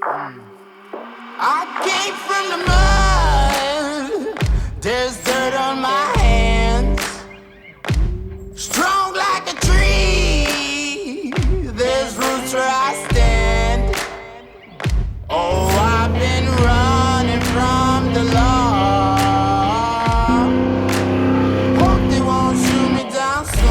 I came from the mud, there's dirt on my hands. Strong like a tree, there's roots where I stand. Oh, I've been running from the law. Hope they won't shoot me down soon.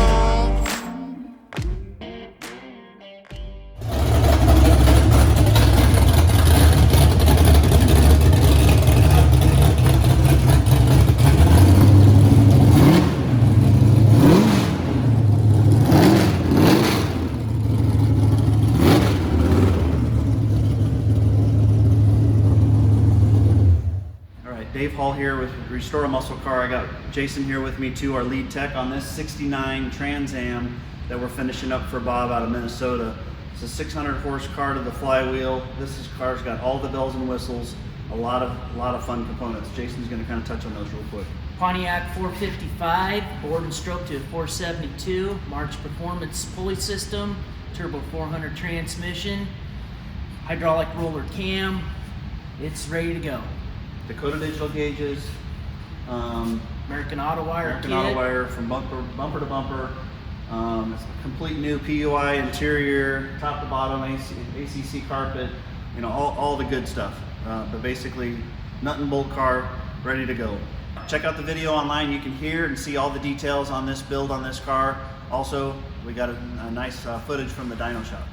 Dave Hall here with Restore a Muscle Car. I got Jason here with me too, our lead tech on this 69 Trans Am that we're finishing up for Bob out of Minnesota. It's a 600 horse car to the flywheel. This car's got all the bells and whistles, a lot of fun components. Jason's going to kind of touch on those real quick. Pontiac 455, board and stroke to 472, March Performance pulley system, turbo 400 transmission, hydraulic roller cam. It's ready to go. Dakota digital gauges, American Autowire American Autowire from bumper to bumper. It's a complete new PUI interior, top to bottom, ACC carpet, you know, all the good stuff. But basically, nut and bolt car, ready to go. Check out the video online. You can hear and see all the details on this build on this car. Also, we got a nice footage from the dyno shop.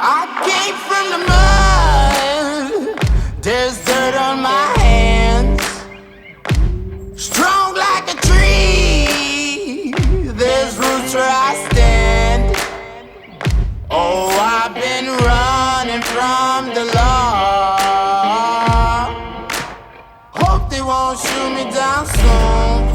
I came from the mud, there's dirt on my hands. Strong like a tree, there's roots where I stand. Oh, I've been running from the law. Hope they won't shoot me down soon.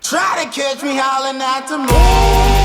Try to catch me howling at the moon.